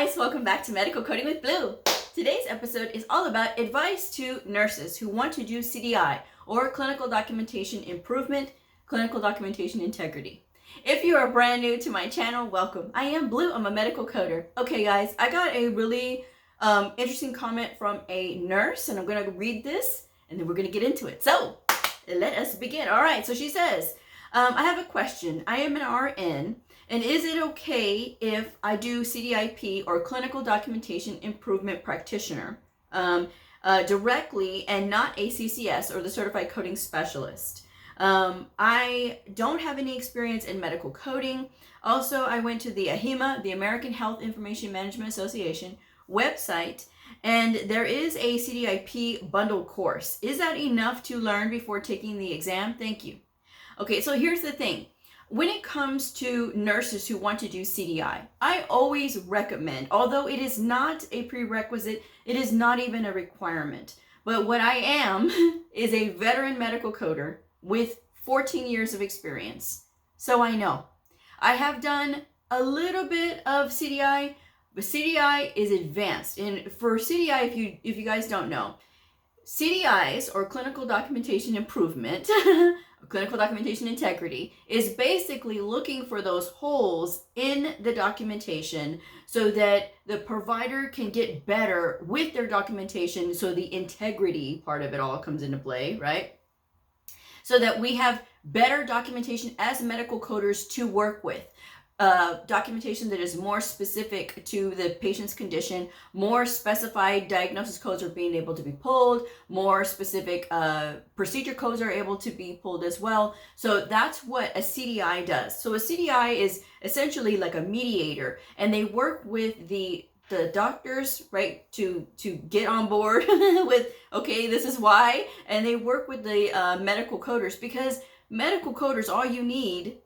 guys, welcome back to Medical Coding with Blue. Today's episode is all about advice to nurses who want to do CDI, or Clinical Documentation Improvement, Clinical Documentation Integrity. If you are brand new to my channel, welcome. I am Blue, I'm a medical coder. Okay guys, I got a really interesting comment from a nurse, and I'm going to read this and then we're going to get into it. So let us begin. All right, so she says, I have a question. I am an RN, and is it okay if I do CDIP, or Clinical Documentation Improvement Practitioner, directly and not a CCS, or the Certified Coding Specialist? I don't have any experience in medical coding. Also, I went to the AHIMA, the American Health Information Management Association website, and there is a CDIP bundle course. Is that enough to learn before taking the exam? Thank you. Okay, so here's the thing. When it comes to nurses who want to do CDI, I always recommend, although it is not a prerequisite, it is not even a requirement, but what I am is a veteran medical coder with 14 years of experience. So I know. I have done a little bit of CDI, but CDI is advanced. And for CDI, if you guys don't know, CDIs, or Clinical Documentation Improvement, Clinical Documentation Integrity, is basically looking for those holes in the documentation so that the provider can get better with their documentation, so the integrity part of it all comes into play, right? So that we have better documentation as medical coders to work with. Documentation that is more specific to the patient's condition, more specified diagnosis codes are being able to be pulled, more specific procedure codes are able to be pulled as well. So that's what a CDI does. So a CDI is essentially like a mediator, and they work with the doctors, right, to get on board with, okay, this is why, and they work with the medical coders, because medical coders, all you need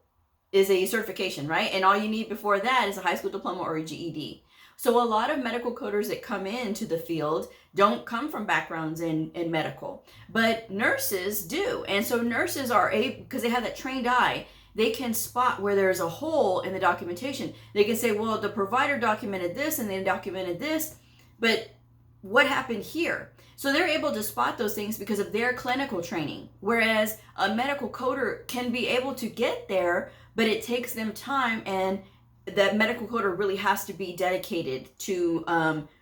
is a certification, right? And all you need before that is a high school diploma or a GED. So a lot of medical coders that come into the field don't come from backgrounds in medical, but nurses do. And so nurses are able, because they have that trained eye, they can spot where there's a hole in the documentation. They can say, well, the provider documented this and they documented this, but what happened here? So they're able to spot those things because of their clinical training. Whereas a medical coder can be able to get there, but it takes them time, and that medical coder really has to be dedicated to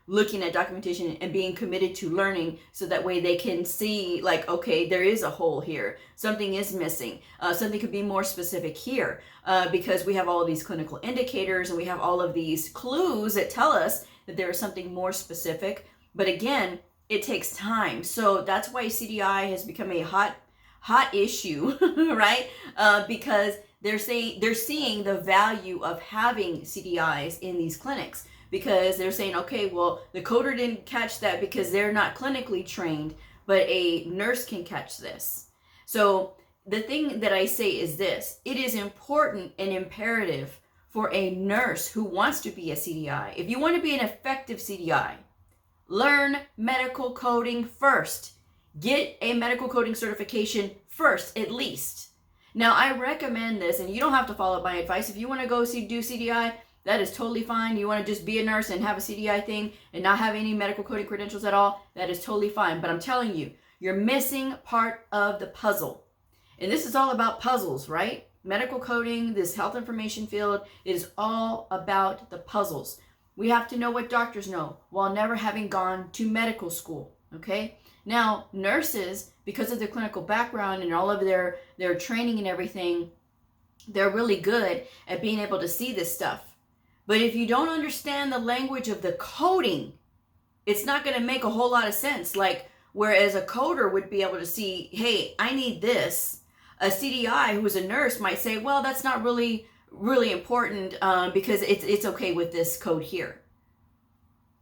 looking at documentation and being committed to learning, so that way they can see, like, okay, there is a hole here, something is missing, something could be more specific here, because we have all of these clinical indicators and we have all of these clues that tell us that there is something more specific. But again, it takes time. So that's why CDI has become a hot issue, right? Because they're seeing the value of having CDIs in these clinics, because they're saying, okay, well, the coder didn't catch that because they're not clinically trained, but a nurse can catch this. So the thing that I say is this: it is important and imperative for a nurse who wants to be a CDI. If you want to be an effective CDI, learn medical coding first. Get a medical coding certification first, at least. Now, I recommend this, and you don't have to follow my advice. If you want to go do CDI, that is totally fine. You want to just be a nurse and have a CDI thing and not have any medical coding credentials at all, that is totally fine. But I'm telling you, you're missing part of the puzzle. And this is all about puzzles, right? Medical coding, this health information field, it is all about the puzzles. We have to know what doctors know while never having gone to medical school, okay? Now, nurses, because of their clinical background and all of their training and everything, they're really good at being able to see this stuff. But if you don't understand the language of the coding, it's not going to make a whole lot of sense. Like, whereas a coder would be able to see, hey, I need this. A CDI who's a nurse might say, well, that's not really important because it's okay with this code here.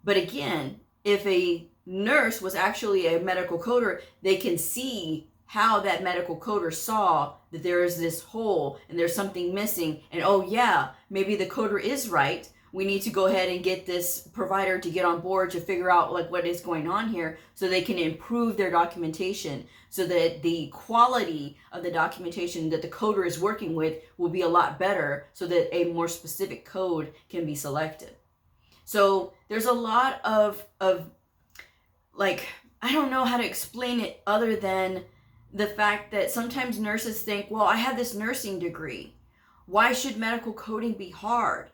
But again, if a nurse was actually a medical coder, they can see how that medical coder saw that there is this hole and there's something missing, and oh yeah, maybe the coder is right. We need to go ahead and get this provider to get on board to figure out like what is going on here, so they can improve their documentation, so that the quality of the documentation that the coder is working with will be a lot better, so that a more specific code can be selected. So there's a lot of like, I don't know how to explain it other than the fact that sometimes nurses think, well, I have this nursing degree. Why should medical coding be hard?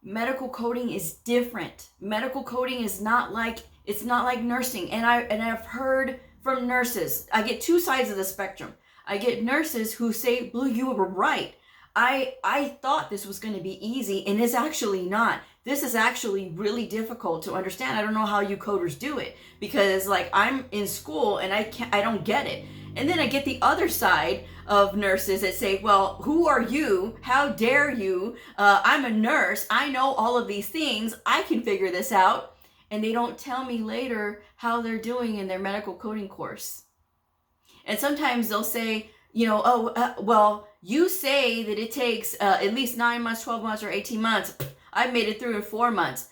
Medical coding is different. Medical coding is not like, it's not like nursing. And I've heard from nurses, I get two sides of the spectrum. I get nurses who say, Bleu, you were right. I thought this was going to be easy, and it's actually not. This is actually really difficult to understand. I don't know how you coders do it, because like I'm in school and I don't get it. And then I get the other side of nurses that say, well, who are you? How dare you? I'm a nurse. I know all of these things. I can figure this out. And they don't tell me later how they're doing in their medical coding course. And sometimes they'll say, you know, well, you say that it takes at least 9 months, 12 months, or 18 months. I made it through in 4 months.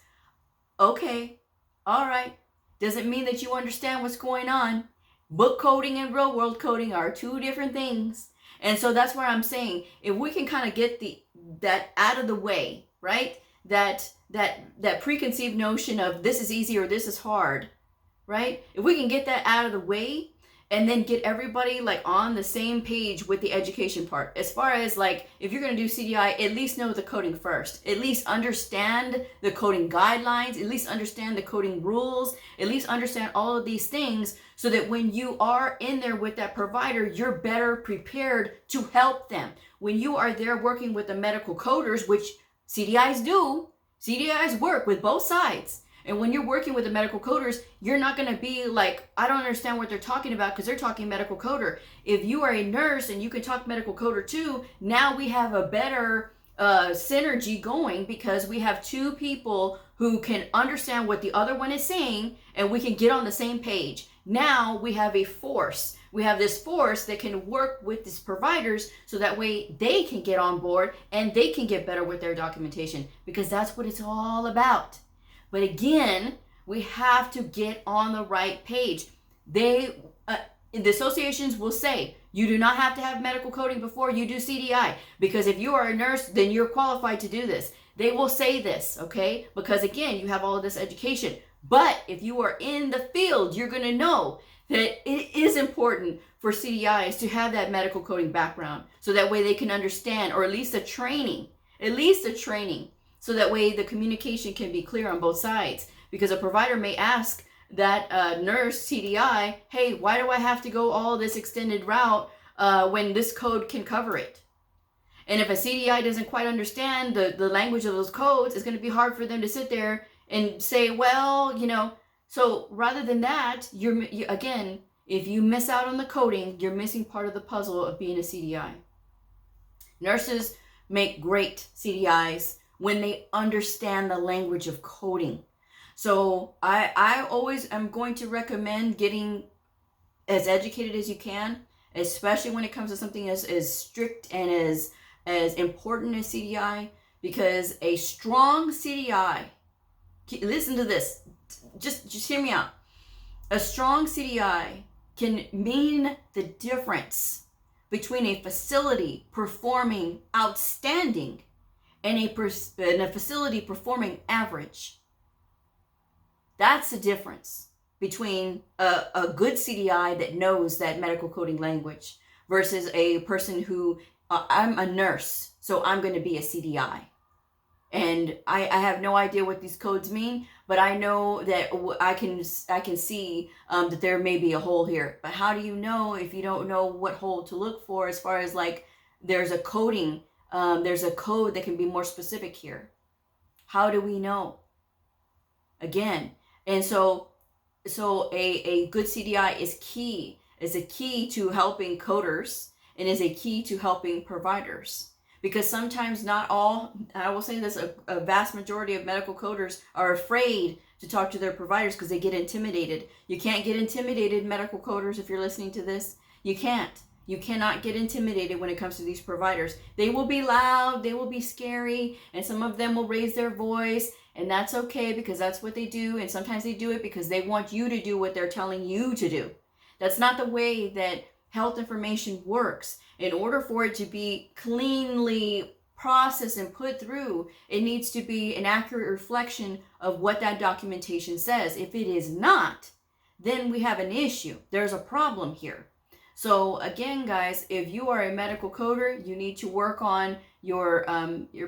Okay, all right. Doesn't mean that you understand what's going on. Book coding and real world coding are two different things. And so that's where I'm saying, if we can kind of get that out of the way, right? That preconceived notion of this is easy or this is hard, right? If we can get that out of the way and then get everybody like on the same page with the education part, as far as like, if you're going to do CDI, at least know the coding first, at least understand the coding guidelines, at least understand the coding rules, at least understand all of these things, so that when you are in there with that provider, you're better prepared to help them. When you are there working with the medical coders, which CDIs do, CDIs work with both sides. And when you're working with the medical coders, you're not going to be like, I don't understand what they're talking about because they're talking medical coder. If you are a nurse and you can talk medical coder too, now we have a better synergy going, because we have two people who can understand what the other one is saying and we can get on the same page. Now we have a force. We have this force that can work with these providers so that way they can get on board and they can get better with their documentation, because that's what it's all about. But again, we have to get on the right page. The associations will say, you do not have to have medical coding before you do CDI, because if you are a nurse, then you're qualified to do this. They will say this, okay? Because again, you have all of this education. But if you are in the field, you're going to know that it is important for CDIs to have that medical coding background, so that way they can understand, or at least a training, so that way the communication can be clear on both sides. Because a provider may ask that nurse CDI, hey, why do I have to go all this extended route when this code can cover it? And if a CDI doesn't quite understand the language of those codes, it's going to be hard for them to sit there and say, well, you know. So rather than that, you again, if you miss out on the coding, you're missing part of the puzzle of being a CDI. Nurses make great CDIs when they understand the language of coding. So I always am going to recommend getting as educated as you can, especially when it comes to something as strict and as important as CDI, because a strong CDI, listen to this, just hear me out. A strong CDI can mean the difference between a facility performing outstanding and a facility performing average. That's the difference between a good CDI that knows that medical coding language versus a person who, I'm a nurse, so I'm going to be a CDI. And I have no idea what these codes mean, but I know that I can see that there may be a hole here. But how do you know if you don't know what hole to look for, as far as like there's a coding, there's a code that can be more specific here? How do we know? Again, and so a good CDI is key. Is a key to helping coders and is a key to helping providers. Because sometimes not all, I will say this, a vast majority of medical coders are afraid to talk to their providers because they get intimidated. You can't get intimidated, medical coders, if you're listening to this. You can't. You cannot get intimidated when it comes to these providers. They will be loud, they will be scary, and some of them will raise their voice, and that's okay because that's what they do, and sometimes they do it because they want you to do what they're telling you to do. That's not the way that health information works. In order for it to be cleanly processed and put through, it needs to be an accurate reflection of what that documentation says. If it is not, then we have an issue. There's a problem here. So again, guys, if you are a medical coder, you need to work on your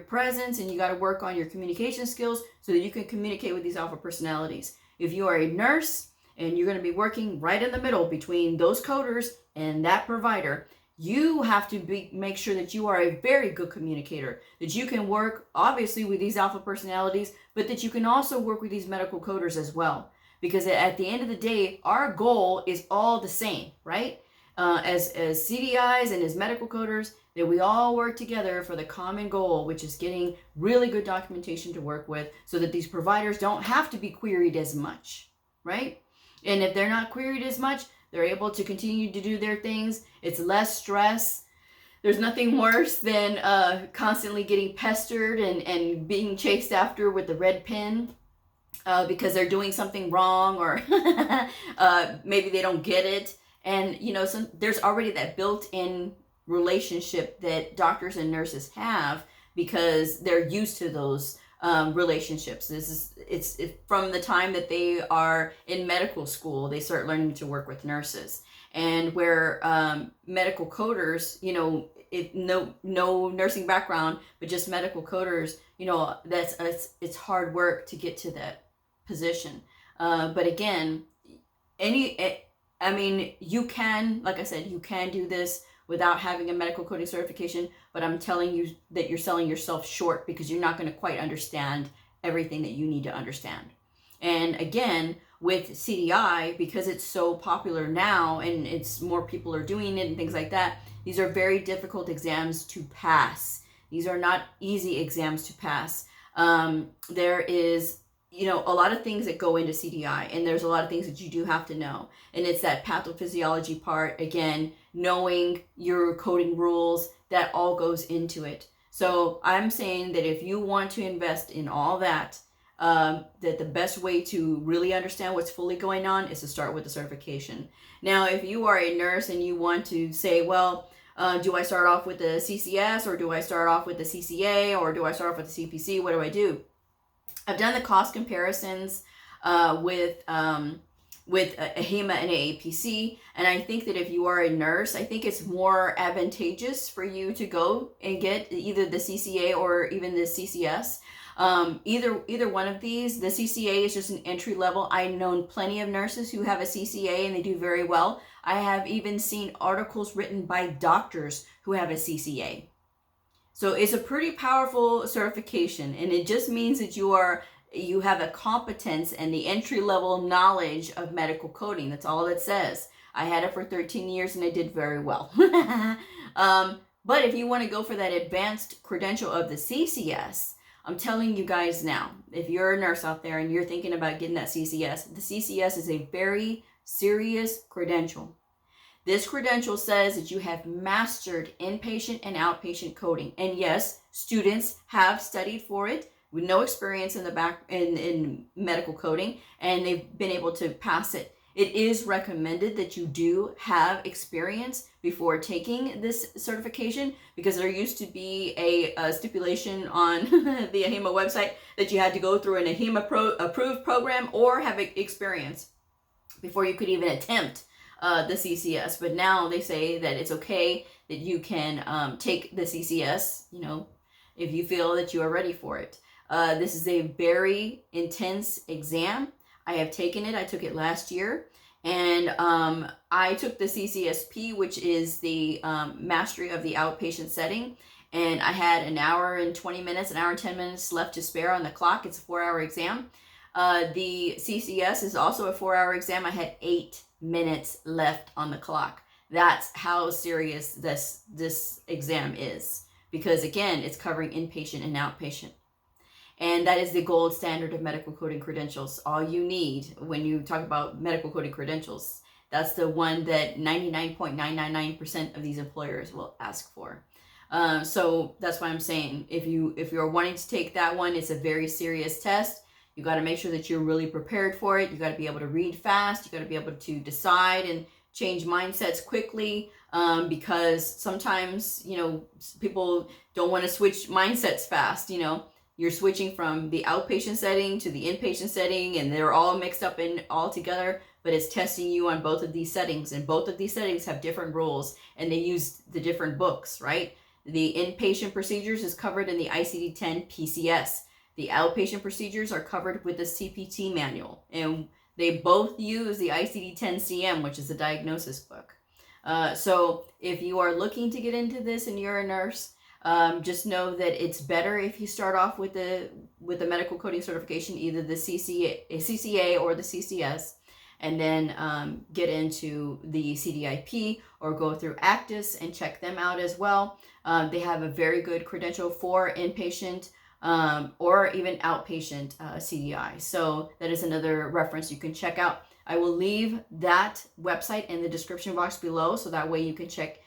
presence, and you got to work on your communication skills so that you can communicate with these alpha personalities. If you are a nurse and you're going to be working right in the middle between those coders and that provider, you have to make sure that you are a very good communicator, that you can work obviously with these alpha personalities, but that you can also work with these medical coders as well. Because at the end of the day, our goal is all the same, right? As CDIs and as medical coders, that we all work together for the common goal, which is getting really good documentation to work with so that these providers don't have to be queried as much, right? And if they're not queried as much, they're able to continue to do their things. It's less stress. There's nothing worse than constantly getting pestered and being chased after with the red pen because they're doing something wrong, or maybe they don't get it. And, you know, there's already that built-in relationship that doctors and nurses have because they're used to those relationships. It's from the time that they are in medical school, they start learning to work with nurses. And where medical coders, you know, if no nursing background, but just medical coders, you know, it's hard work to get to that position. But again, I mean, you can, like I said, you can do this without having a medical coding certification, but I'm telling you that you're selling yourself short because you're not going to quite understand everything that you need to understand. And again, with CDI, because it's so popular now and it's more people are doing it and things like that, these are very difficult exams to pass. These are not easy exams to pass. There is, you know, a lot of things that go into CDI, and there's a lot of things that you do have to know. And it's that pathophysiology part, again, knowing your coding rules, that all goes into it. So I'm saying that if you want to invest in all that, that the best way to really understand what's fully going on is to start with the certification. Now, if you are a nurse and you want to say, well, do I start off with the CCS, or do I start off with the CCA, or do I start off with the CPC? What do I do? I've done the cost comparisons with AHIMA and AAPC, and I think that if you are a nurse, I think it's more advantageous for you to go and get either the CCA or even the CCS. Either one of these. The CCA is just an entry level. I've known plenty of nurses who have a CCA and they do very well. I have even seen articles written by doctors who have a CCA. So it's a pretty powerful certification, and it just means that you have a competence and the entry level knowledge of medical coding. That's all it says. I had it for 13 years and I did very well. But if you want to go for that advanced credential of the CCS, I'm telling you guys now, if you're a nurse out there and you're thinking about getting that CCS, the CCS is a very serious credential. This credential says that you have mastered inpatient and outpatient coding. And yes, students have studied for it with no experience in medical coding, and they've been able to pass it. It is recommended that you do have experience before taking this certification, because there used to be a stipulation on the AHIMA website that you had to go through an AHIMA approved program or have experience before you could even attempt the CCS. But now they say that it's okay that you can take the CCS, you know, if you feel that you are ready for it. This is a very intense exam. I have taken it. I took it last year, and I took the CCSP, which is the mastery of the outpatient setting, and I had an hour and 20 minutes, an hour and 10 minutes left to spare on the clock. It's a 4-hour exam. The CCS is also a 4-hour exam. I had 8 minutes left on the clock. That's how serious this exam is, because again, it's covering inpatient and outpatient. And that is the gold standard of medical coding credentials. All you need when you talk about medical coding credentials, that's the one that 99.999% of these employers will ask for. So that's why I'm saying, if you're wanting to take that one, it's a very serious test. You got to make sure that you're really prepared for it. You got to be able to read fast. You got to be able to decide and change mindsets quickly, because sometimes, you know, people don't want to switch mindsets fast. You know, you're switching from the outpatient setting to the inpatient setting, and they're all mixed up in all together, but it's testing you on both of these settings, and both of these settings have different rules, and they use the different books, right? The inpatient procedures is covered in the ICD-10 PCS. The outpatient procedures are covered with the CPT manual, and they both use the ICD-10 CM, which is the diagnosis book. So if you are looking to get into this and you're a nurse, just know that it's better if you start off with the medical coding certification, either the CCA or the CCS, and then get into the CDIP or go through ACTIS and check them out as well. They have a very good credential for inpatient or even outpatient CDI. So that is another reference you can check out. I will leave that website in the description box below, so that way you can check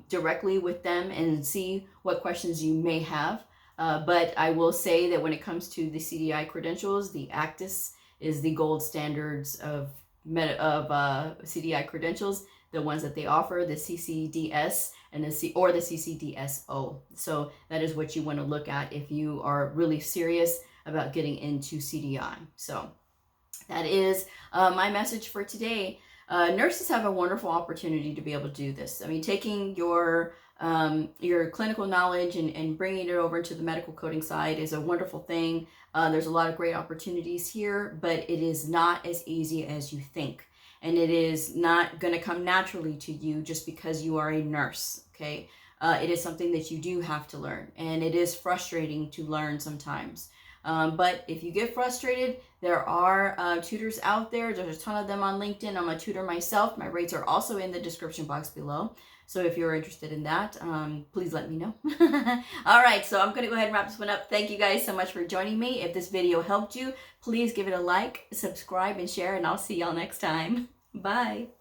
directly with them and see what questions you may have. But I will say that when it comes to the CDI credentials, the ACTIS is the gold standards of CDI credentials, the ones that they offer, the CCDS and the CCDSO. So that is what you want to look at if you are really serious about getting into CDI. So that is my message for today. Nurses have a wonderful opportunity to be able to do this. I mean, taking your clinical knowledge and bringing it over to the medical coding side is a wonderful thing. There's a lot of great opportunities here, but it is not as easy as you think. And it is not going to come naturally to you just because you are a nurse, okay? It is something that you do have to learn, and it is frustrating to learn sometimes. But if you get frustrated, there are tutors out there. There's a ton of them on LinkedIn. I'm a tutor myself. My rates are also in the description box below. So if you're interested in that, please let me know. All right, so I'm going to go ahead and wrap this one up. Thank you guys so much for joining me. If this video helped you, please give it a like, subscribe, and share, and I'll see y'all next time. Bye.